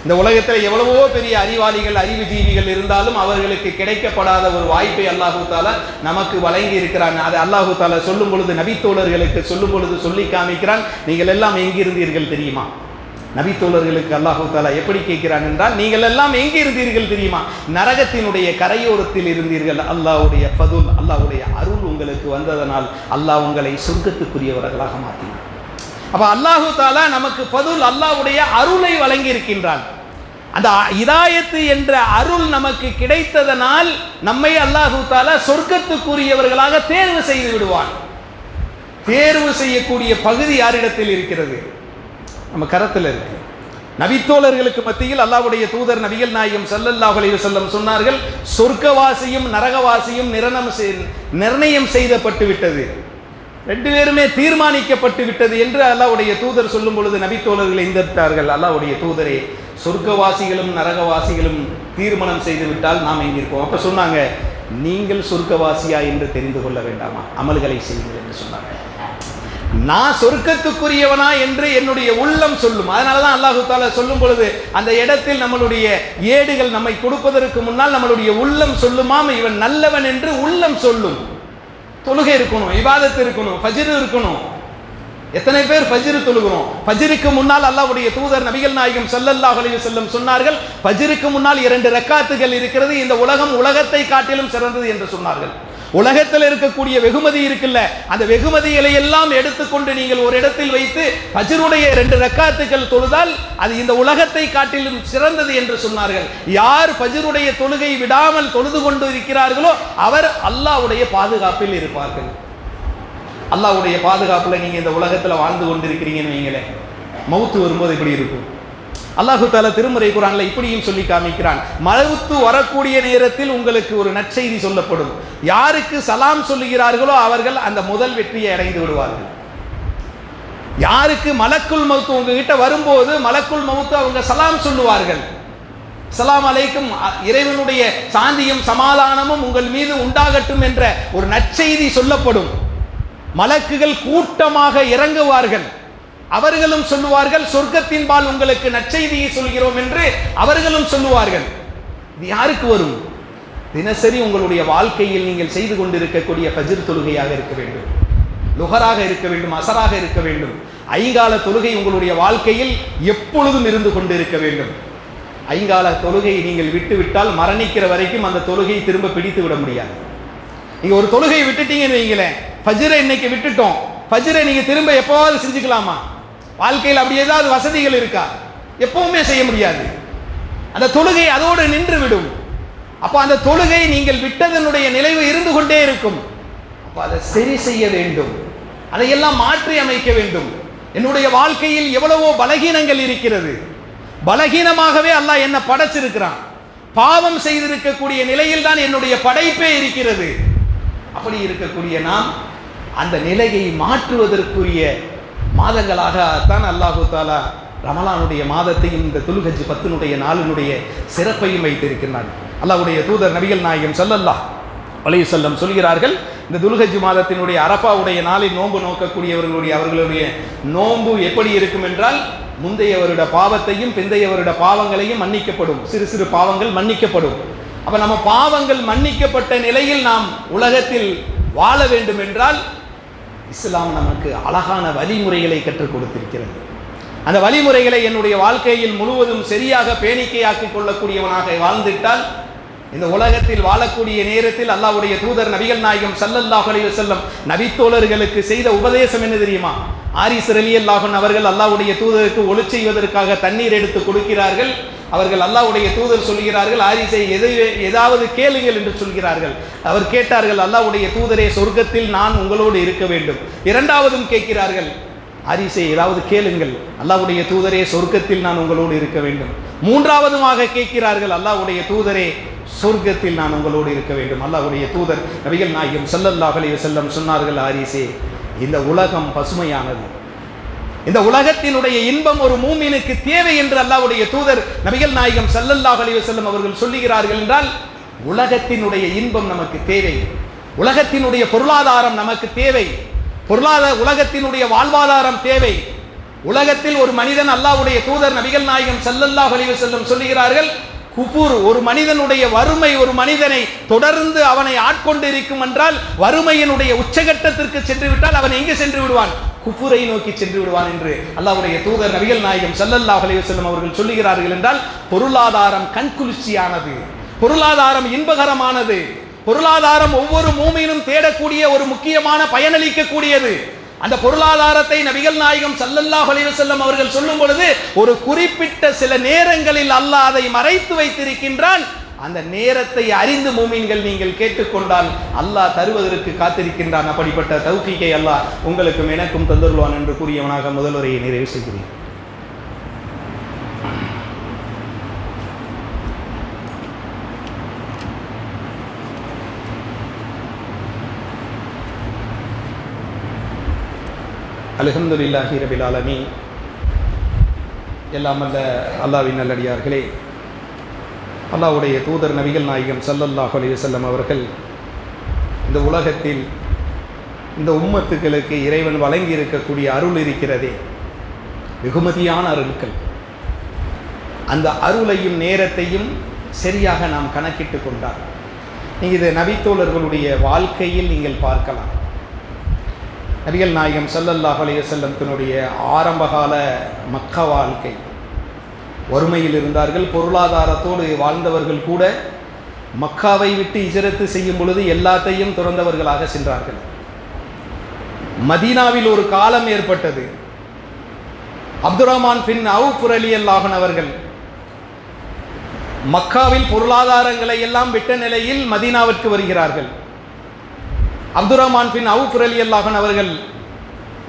இந்த உலகத்தில் எவ்வளவோ பெரிய அறிவாளிகள், அறிவுஜீவிகள் இருந்தாலும் அவர்களுக்கு கிடைக்கப்படாத ஒரு வாய்ப்பை அல்லாஹ் தஆலா நமக்கு வழங்கி இருக்கிறான். அதை அல்லாஹ் தஆலா சொல்லும் பொழுது, நபித்தோழர்களுக்கு சொல்லும் பொழுது சொல்லி காமிக்கிறான். நீங்கள் எல்லாம் எங்கிருந்தீர்கள் தெரியுமா? நபித்தோழர்களுக்கு அல்லாஹ் தஆலா எப்படி கேட்கிறான் என்றால், நீங்கள் எல்லாம் எங்கே இருந்தீர்கள் தெரியுமா? நரகத்தினுடைய கரையோரத்தில் இருந்தீர்கள். அல்லாஹ்வுடைய ஃபதுல், அல்லாஹ்வுடைய அருள் உங்களுக்கு வந்ததனால் அல்லாஹ் உங்களை சொர்க்கத்துக்குரியவர்களாக மாற்றினார். அப்ப அல்லாஹ் தஆலா நமக்கு ஃபதுல், அல்லாஹ்வுடைய அருளை வழங்கி இருக்கின்றான். அந்த இதாயத்து என்ற அருள் நமக்கு கிடைத்ததனால் நம்மை அல்லாஹ் தஆலா சொர்க்கத்துக்குரியவர்களாக தேர்வு செய்து விடுவான். தேர்வு செய்யக்கூடிய பகுதி யாரிடத்தில் இருக்கிறது? நம்ம கரத்தில் இருக்கு. நபித்தோழர்களுக்கு மத்தியில் அல்லாஹ்வுடைய தூதர் நபிகள் நாயகம் ஸல்லல்லாஹு அலைஹி வஸல்லம் சொன்னார்கள், சொர்க்கவாசியும் நரகவாசியும் நிர்ணயம் செய்யப்பட்டு விட்டது, 2 பேருமே தீர்மானிக்கப்பட்டு விட்டது என்று அல்லாஹ்வுடைய தூதர் சொல்லும் பொழுது நபித்தோழர்கள் எந்திருத்தார்கள், அல்லாஹ்வுடைய தூதரே, சொர்க்கவாசிகளும் நரகவாசிகளும் தீர்மானம் செய்து விட்டால் நாம் எங்கே இருக்கோம்? அப்ப சொன்னாங்க, நீங்கள் சொர்க்கவாசியா என்று தெரிந்து கொள்ள வேண்டாமா? அமல்களை செய்யுங்கள் என்று சொன்னார்கள். நான் சொர்க்கத்துக்குரியவனா என்று என்னுடைய உள்ளம் சொல்லும். அதனாலதான் அல்லாஹு தஆலா சொல்லும் பொழுது அந்த இடத்தில் நம்மளுடைய ஏடுகள் நம்மை கொடுப்பதற்கு முன்னால் நம்மளுடைய உள்ளம் சொல்லுமாம் இவன் நல்லவன் என்று உள்ளம் சொல்லும். தொழுகை இருக்கணும், இபாதத் இருக்கணும், ஃபஜ்ர் இருக்கணும். எத்தனை பேர் ஃபஜ்ர் தொழுகிறோம்? ஃபஜ்ருக்கு முன்னால் அல்லாஹ்வுடைய தூதர் நபிகள் நாயகம் ஸல்லல்லாஹு அலைஹி வஸல்லம் சொன்னார்கள், ஃபஜ்ருக்கு முன்னால் 2 ரக்காத்துகள் இருக்கிறது, இந்த உலகத்தை காட்டிலும் சிறந்தது என்று சொன்னார்கள். உலகத்தில் இருக்கக்கூடிய வெகுமதி இருக்குல்ல, அந்த வெகுமதிகளை எல்லாம் எடுத்துக்கொண்டு நீங்கள் ஒரு இடத்தில் வைத்து ஃபஜ்ருடைய 2 ரக்காத்துகள் தொழுதால் அது இந்த உலகத்தை காட்டிலும் சிறந்தது என்று சொன்னார்கள். யார் ஃபஜ்ருடைய தொழுகை விடாமல் தொழுது கொண்டு இருக்கிறார்களோ அவர் அல்லாஹ்வுடைய பாதுகாப்பில் இருப்பார்கள். அல்லாஹ்வுடைய பாதுகாப்புல நீங்க இந்த உலகத்துல வாழ்ந்து கொண்டிருக்கிறீங்கன்னு வைங்களேன், மௌத்து வரும்போது எப்படி இருக்கும்? அல்லாஹு தஆலா திருமறை குர்ஆன்ல இப்படியும் சொல்லி காமிக்கிறான். மௌத்து வரக்கூடிய நேரத்தில் உங்களுக்கு ஒரு நற்செய்தி சொல்லப்படும். யாருக்கு சலாம் சொல்லுகிறார்களோ அவர்கள் அந்த முதல் வெற்றியை அடைந்து விடுவார்கள். யாருக்கு மலக்குல் மௌத் உங்ககிட்ட வரும்போது மலக்குல் மௌத் அவங்க சலாம் சொல்லுவார்கள், ஸலாம் அலைக்கும், இறைவனுடைய சாந்தியும் சமாதானமும் உங்கள் மீது உண்டாகட்டும் என்ற ஒரு நற்செய்தி சொல்லப்படும். மலக்குகள் கூட்டமாக இறங்குவார்கள். அவர்களும் சொல்லுவார்கள், சொர்க்கத்தின் பால் உங்களுக்கு நற்செய்தியை சொல்கிறோம் என்று அவர்களும் சொல்லுவார்கள். இது யாருக்கு வரும்? தினசரி உங்களுடைய வாழ்க்கையில் நீங்கள் செய்து கொண்டிருக்கக்கூடிய ஃபஜ்ர் தொழுகையாக இருக்க வேண்டும், லுஹராக இருக்க வேண்டும், அசராக இருக்க வேண்டும். ஐங்கால தொழுகை உங்களுடைய வாழ்க்கையில் எப்பொழுதும் இருந்து கொண்டிருக்க வேண்டும். ஐங்கால தொழுகை நீங்கள் விட்டுவிட்டால் மரணிக்கிற வரைக்கும் அந்த தொழுகையை திரும்ப பிடித்து விட முடியாது. நீங்க ஒரு தொழுகையை விட்டுட்டீங்கன்னு வைங்களேன், ஃபஜ்ரை இன்னைக்கு விட்டுட்டோம், ஃபஜ்ரை நீங்க திரும்ப எப்போவாவது செஞ்சுக்கலாமா? வாழ்க்கையில் அப்படி ஏதாவது வசதிகள் இருக்கா? எப்பவுமே செய்ய முடியாது. அந்த தொழுகை அதோடு நின்று விடும். அப்போ அந்த தொழுகை நீங்கள் விட்டதனுடைய நிலைவு இருந்து கொண்டே இருக்கும். அப்போ அதை சரி செய்ய வேண்டும், அதையெல்லாம் மாற்றி அமைக்க வேண்டும். என்னுடைய வாழ்க்கையில் எவ்வளவோ பலகீனங்கள் இருக்கிறது, பலகீனமாகவே அல்லாஹ் என்ன படைச்சிருக்கிறான். பாவம் செய்திருக்கக்கூடிய நிலையில் தான் என்னுடைய படைப்பே இருக்கிறது. அப்படி இருக்கக்கூடிய நாம் அந்த நிலையை மாற்றுவதற்குரிய மாதங்களாக தான் அல்லாஹு தஆலா ரமலானுடைய மாதத்தையும் இந்த துல்ஹஜ் 10 நாளினுடைய சிறப்பையும் வைத்திருக்கிறார். அல்லாஹ்வுடைய தூதர் நபிகள் நாயகம் ஸல்லல்லாஹு அலைஹி வஸல்லம் சொல்கிறார்கள், இந்த துல்ஹஜ் மாதத்தினுடைய அரஃபாவுடைய நாளில் நோன்பு அவர்களுடைய நோன்பு எப்படி இருக்கும் என்றால், முந்தைய வருட பாவத்தையும் பிந்தைய வருட பாவங்களையும் மன்னிக்கப்படும், சிறு சிறு பாவங்கள் மன்னிக்கப்படும். அப்ப நம்ம பாவங்கள் மன்னிக்கப்பட்ட நிலையில் நாம் உலகத்தில் வாழ வேண்டும் என்றால் இஸ்லாம் நமக்கு அழகான வழிமுறைகளை கற்றுக் கொடுத்திருக்கிறது. அந்த வழிமுறைகளை என்னுடைய வாழ்க்கையில் முழுவதும் சரியாக பேணிக்கையாக்கிக் கொள்ளக்கூடியவனாக வாழ்ந்துட்டால் இந்த உலகத்தில் வாழக்கூடிய நேரத்தில் அல்லாஹ்வுடைய தூதர் நபிகள் நாயகம் ஸல்லல்லாஹு அலைஹி வஸல்லம் நபித்தோழர்களுக்கு செய்த உபதேசம் என்ன தெரியுமா? ஆரிஸ் ரலியல்லாஹு அன்ஹு அவர்கள் அல்லாஹ்வுடைய தூதருக்கு ஒளி செய்வதற்காக தண்ணீர் எடுத்து கொடுக்கிறார்கள். அவர்கள் அல்லாஹ்வுடைய தூதர் சொல்கிறார்கள், ஆரிஸை ஏதாவது கேளுங்கள் என்று சொல்கிறார்கள். அவர் கேட்டார்கள், அல்லாஹ்வுடைய தூதரே, சொர்க்கத்தில் நான் உங்களோடு இருக்க வேண்டும். இரண்டாவதும் கேட்கிறார்கள், ஆரிஸை ஏதாவது கேளுங்கள், அல்லாஹ்வுடைய தூதரே, சொர்க்கத்தில் நான் உங்களோடு இருக்க வேண்டும். மூன்றாவதுமாக கேட்கிறார்கள், அல்லாஹ்வுடைய தூதரே, சொர்க்கத்தில் நான் உங்களோடு இருக்க வேண்டும். அல்லாஹ்வுடைய தூதர் நபிகள் நாயகம் ஸல்லல்லாஹு அலைஹி வஸல்லம் சொன்னார்கள், ஆரிஸே, இந்த உலகம் பசுமையானது, இந்த உலகத்தினுடைய இன்பம் ஒரு மூமினுக்கு தேவை என்று அல்லாஹ்வுடைய தூதர் நபிகள் நாயகம் ஸல்லல்லாஹு அலைஹி வஸல்லம் அவர்கள் சொல்லுகிறார்கள் என்றால், உலகத்தினுடைய இன்பம் நமக்கு தேவை, உலகத்தினுடைய பொருளாதாரம் நமக்கு தேவை, உலகத்தினுடைய வாழ்வாதாரம் தேவை. உலகத்தில் ஒரு மனிதன், அல்லாஹ்வுடைய தூதர் நபிகள் நாயகம் ஸல்லல்லாஹு அலைஹி வஸல்லம் சொல்லுகிறார்கள், குஃபுர், ஒரு மனிதனுடைய வறுமை ஒரு மனிதனை தொடர்ந்து அவனை ஆட்கொண்டு இருக்கும் என்றால், வறுமையினுடைய உச்சகட்டத்திற்கு சென்று விட்டால் அவன் எங்கே சென்று விடுவான்? குஃபுரை நோக்கி சென்று விடுவான் என்று அல்லாஹ்வுடைய தூதர் நபிகள் நாயகம் ஸல்லல்லாஹு அலைஹி வஸல்லம் அவர்கள் சொல்லுகிறார்கள் என்றால், பொருளாதாரம் கண்குளிர்ச்சியானது, பொருளாதாரம் இன்பகரமானது, பொருளாதாரம் ஒவ்வொரு மூமினும் தேடக்கூடிய ஒரு முக்கியமான பயனளிக்கக்கூடியது. அந்த பொருளாதாரத்தை நபிகள் நாயகம் ஸல்லல்லாஹு அலைஹி வஸல்லம் அவர்கள் சொல்லும் பொழுது, ஒரு குறிப்பிட்ட சில நேரங்களில் அல்லாஹ் அதை மறைத்து வைத்திருக்கின்றான். அந்த நேரத்தை அறிந்து மூமின்கள் நீங்கள் கேட்டுக்கொண்டால் அல்லாஹ் தருவதற்கு காத்திருக்கின்றான். அப்படிப்பட்ட தௌஃபீகை அல்லாஹ் உங்களுக்கும் எனக்கும் தந்தருள்வான் என்று கூறியவனாக முதல் உரையை நிறைவு செய்கிறேன். அல்ஹம்துலில்லாஹி ரபில் ஆலமீன். எல்லாம் அல்ல அல்லாஹ்வின் நல்லடியார்களே, அல்லாஹ்வுடைய தூதர் நபிகள் நாயகம் ஸல்லல்லாஹு அலைஹி வஸல்லம் அவர்கள் இந்த உலகத்தில் இந்த உம்மத்துக்களுக்கு இறைவன் வழங்கி இருக்கக்கூடிய அருள் இருக்கிறதே, வெகுமதியான அருள்கள். அந்த அருளையும் நேரத்தையும் சரியாக நாம் கணக்கிட்டு கொண்டார். நீங்கள் இது நபித்தோழர்களுடைய வாழ்க்கையில் நீங்கள் பார்க்கலாம். நபிகள் நாயகம் ஸல்லல்லாஹு அலைஹி வஸல்லத்தினுடைய ஆரம்பகால மக்கா வாழ்க்கை, வறுமையில் இருந்தார்கள், பொருளாதாரத்தோடு வாழ்ந்தவர்கள் கூட மக்காவை விட்டு ஹிஜ்ரத் செய்யும் பொழுது எல்லாத்தையும் துறந்தவர்களாக சென்றார்கள். மதீனாவில் ஒரு காலம் ஏற்பட்டது. அப்துர்ரஹ்மான் பின் அவுஃப் ரலியல்லாஹு அன்ஹு அவர்கள் மக்காவில் பொருளாதாரங்களை எல்லாம் விட்ட நிலையில் மதீனாவிற்கு வருகிறார்கள். அப்துர்ரஹ்மான் பின் அவுஃப் ரலியல்லாஹு அன்ஹு அவர்கள்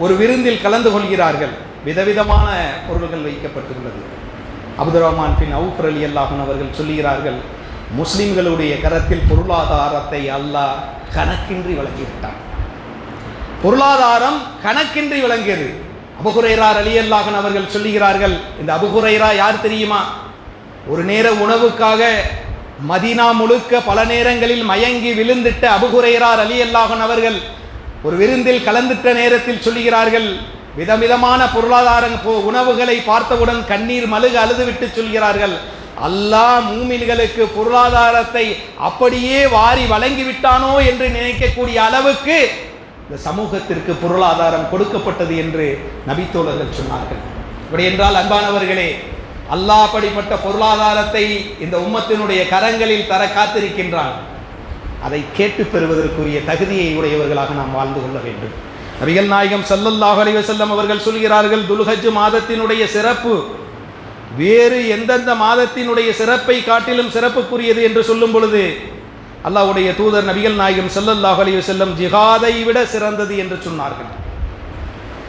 ஒரு விருந்தில் கலந்து கொள்கிறார்கள். விதவிதமான பொருள்கள் வைக்கப்பட்டுள்ளது. அப்துர்ரஹ்மான் பின் அவுஃப் ரலியல்லாஹு அன்ஹு அவர்கள் சொல்லுகிறார்கள், முஸ்லிம்களுடைய கரத்தில் பொருளாதாரத்தை அல்லாஹ் கணக்கின்றி வழங்கிவிட்டான். பொருளாதாரம் கணக்கின்றி வழங்கியது. அபூ ஹுரைரா ரலியல்லாஹு அன்ஹு அவர்கள் சொல்லுகிறார்கள், இந்த அபூ ஹுரைரா யார் தெரியுமா? ஒரு நேர உணவுக்காக மதீனா முழுக்க பல நேரங்களில் மயங்கி விழுந்திட்ட அபூ ஹுரைரா ரலியல்லாஹு அன்ஹு அவர்கள் ஒரு விருந்தில் கலந்திட்ட நேரத்தில் சொல்லுகிறார்கள், விதவிதமான பொருளாதார உணவுகளை பார்த்தவுடன் கண்ணீர் மல்க அழுதுவிட்டு சொல்கிறார்கள், அல்லாஹ் மூமின்களுக்கு பொருளாதாரத்தை அப்படியே வாரி வழங்கிவிட்டானோ என்று நினைக்கக்கூடிய அளவுக்கு இந்த சமூகத்திற்கு பொருளாதாரம் கொடுக்கப்பட்டது என்று நபித்தோழர்கள் சொன்னார்கள். இப்படி என்றால் அன்பானவர்களே, அல்லாஹ் அப்படிப்பட்ட பொருளாதாரத்தை இந்த உம்மத்தினுடைய கரங்களில் தர காத்திருக்கின்றான். அதை கேட்டு பெறுவதற்குரிய தகுதியை உடையவர்களாக நாம் வாழ்ந்து கொள்ள வேண்டும். நபிகள் நாயகம் ஸல்லல்லாஹு அலைஹி வஸல்லம் அவர்கள் சொல்கிறார்கள், துல்ஹஜ் மாதத்தினுடைய சிறப்பு வேறு எந்தெந்த மாதத்தினுடைய சிறப்பை காட்டிலும் சிறப்புக்குரியது என்று சொல்லும் பொழுது அல்லாஹ்வுடைய தூதர் நபிகள் நாயகம் ஸல்லல்லாஹு அலைஹி வஸல்லம் ஜிஹாதை விட சிறந்தது என்று சொன்னார்கள்.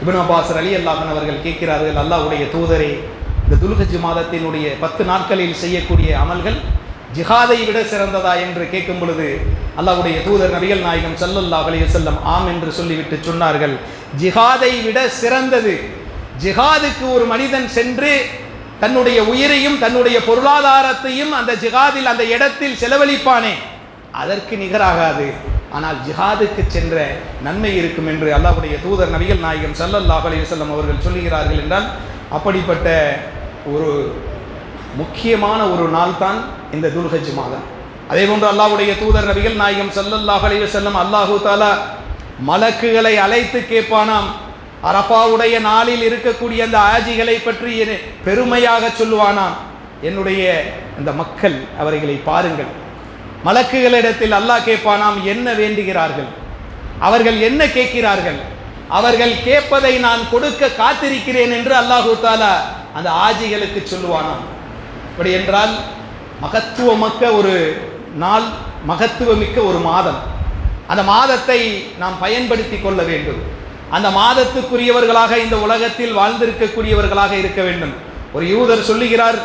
இப்னு அப்பாஸ் ரலியல்லாஹு அன்ஹு அவர்கள் கேட்கிறார்கள், அல்லாஹ்வுடைய தூதரே, இந்த துல்ஹஜ் மாதத்தினுடைய 10 நாட்களில் செய்யக்கூடிய அமல்கள் ஜிஹாதை விட சிறந்ததா என்று கேட்கும் பொழுது அல்லாஹ்வுடைய தூதர் நபிகள் நாயகம் ஸல்லல்லாஹு அலைஹி வஸல்லம் ஆம் என்று சொல்லிவிட்டு சொன்னார்கள், ஜிஹாதை விட சிறந்தது. ஜிஹாதுக்கு ஒரு மனிதன் சென்று தன்னுடைய உயிரையும் தன்னுடைய பொருளாதாரத்தையும் அந்த ஜிஹாதில் அந்த இடத்தில் செலவழிப்பானே, அதற்கு நிகராகாது. ஆனால் ஜிஹாதுக்கு சென்ற நன்மை இருக்கும் என்று அல்லாஹ்வுடைய தூதர் நபிகள் நாயகம் ஸல்லல்லாஹு அலைஹி வஸல்லம் அவர்கள் சொல்லுகிறார்கள். என்றால் அப்படிப்பட்ட ஒரு முக்கியமான ஒரு நாள் தான் இந்த துல்ஹஜ் மாதம். அதே போன்று அல்லாஹ்வுடைய தூதர் நபிகள் நாயகம் ஸல்லல்லாஹு அலைஹி வஸல்லம் அல்லாஹு தஆலா மலக்குகளை அழைத்து கேட்பானாம், அரஃபாவுடைய நாளில் இருக்கக்கூடிய அந்த ஆஜிகளை பற்றி பெருமையாக சொல்லுவானாம், என்னுடைய அந்த மக்கள் அவர்களை பாருங்கள். மலக்குகளிடத்தில் அல்லாஹ் கேட்பானாம், என்ன வேண்டுகிறார்கள், அவர்கள் என்ன கேட்கிறார்கள், அவர்கள் கேட்பதை நான் கொடுக்க காத்திருக்கிறேன் என்று அல்லாஹு தஆலா அந்த ஆஜிகளுக்கு சொல்லுவானாம். அப்படி என்றால் மகத்துவமிக்க ஒரு நாள், மகத்துவமிக்க ஒரு மாதம். அந்த மாதத்தை நாம் பயன்படுத்தி கொள்ள வேண்டும். அந்த மாதத்துக்குரியவர்களாக இந்த உலகத்தில் வாழ்ந்திருக்கக்கூடியவர்களாக இருக்க வேண்டும். ஒரு யூதர் சொல்லுகிறார்,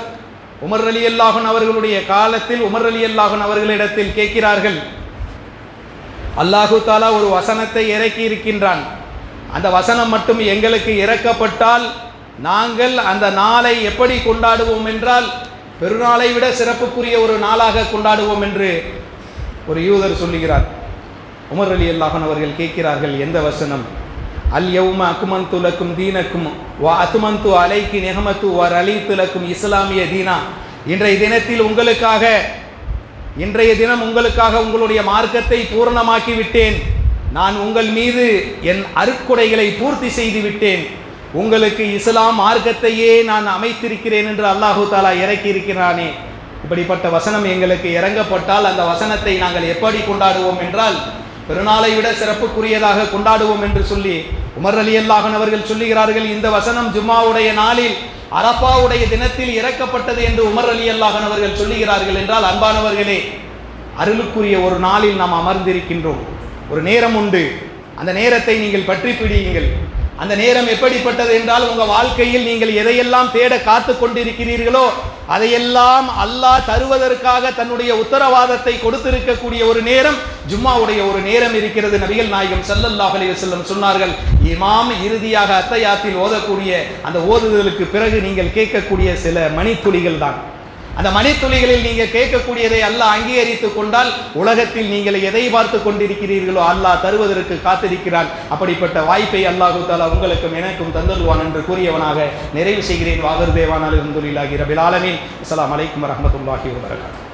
உமர் ரலியல்லாஹு அன்ஹு அவர்களுடைய காலத்தில் உமர் ரலியல்லாஹு அன்ஹு அவர்களிடத்தில் கேட்கிறார்கள், அல்லாஹு தஆலா ஒரு வசனத்தை இறக்கி இருக்கின்றான், அந்த வசனம் மட்டும் எங்களுக்கு இறக்கப்பட்டால் நாங்கள் அந்த நாளை எப்படி கொண்டாடுவோம் என்றால் பெருநாளை விட சிறப்புக்குரிய ஒரு நாளாக கொண்டாடுவோம் என்று ஒரு யூதர் சொல்லுகிறார். உமர் ரலியல்லாஹு அன்ஹு அவர்கள் கேட்கிறார்கள், எந்த வசனம்? அல் யௌம அக்மல்து லக்கும் தீனக்கும் வ அத்மன்து அலைக்கி நிஹமத்து வ ரலீது லக்கும் இஸ்லாமிய தீனா. இன்றைய தினத்தில் உங்களுக்காக, இன்றைய தினம் உங்களுக்காக உங்களுடைய மார்க்கத்தை பூரணமாக்கி விட்டேன், நான் உங்கள் மீது என் அருட்கொடைகளை பூர்த்தி செய்து விட்டேன், உங்களுக்கு இஸ்லாம் மார்க்கத்தையே நான் அமைத்திருக்கிறேன் என்று அல்லாஹு தஆலா இறக்கி இருக்கிறானே, இப்படிப்பட்ட வசனம் எங்களுக்கு இறங்கப்பட்டால் அந்த வசனத்தை நாங்கள் எப்படி கொண்டாடுவோம் என்றால் பெருநாளை விட சிறப்புக்குரியதாக கொண்டாடுவோம் என்று சொல்லி உமர் ரலியல்லாஹு அன்ஹு அவர்கள் சொல்லுகிறார்கள், இந்த வசனம் ஜும்மாவுடைய நாளில் அரஃபாவுடைய தினத்தில் இறக்கப்பட்டது என்று உமர் ரலியல்லாஹு அன்ஹு அவர்கள் சொல்லுகிறார்கள். என்றால் அன்பானவர்களே, அருளுக்குரிய ஒரு நாளில் நாம் அமர்ந்திருக்கின்றோம். ஒரு நேரம் உண்டு, அந்த நேரத்தை நீங்கள் பற்றி பிடியுங்கள். அந்த நேரம் எப்படிப்பட்டது என்றால், உங்கள் வாழ்க்கையில் நீங்கள் எதையெல்லாம் தேட காத்து கொண்டிருக்கிறீர்களோ அதையெல்லாம் அல்லாஹ் தருவதற்காக தன்னுடைய உத்தரவாதத்தை கொடுத்திருக்கக்கூடிய ஒரு நேரம் ஜும்மாவுடைய ஒரு நேரம் இருக்கிறது. நபிகள் நாயகம் ஸல்லல்லாஹு அலைஹி வஸல்லம் சொன்னார்கள், இமாம் இறுதியாக அத்தஹியாத்தில் ஓதக்கூடிய அந்த ஓதுதலுக்கு பிறகு நீங்கள் கேட்கக்கூடிய சில மணித்துளிகள் தான். அந்த மணித்துளிகளில் நீங்கள் கேட்கக்கூடியதை அல்லாஹ் அங்கீகரித்துக் கொண்டால் உலகத்தில் நீங்கள் எதை பார்த்து கொண்டிருக்கிறீர்களோ அல்லாஹ் தருவதற்கு காத்திருக்கிறான். அப்படிப்பட்ட வாய்ப்பை அல்லாஹு தஆலா உங்களுக்கும் எனக்கும் தந்தருவான் என்று கூறியவனாக நிறைவு செய்கிறேன். வாகர் தேவானால் அல்ஹம்துலில்லாஹி ரப்பில் ஆலமீன். அஸ்ஸலாமு அலைக்கும் வரஹ்மத்துல்லாஹி வபரகாத்துஹு.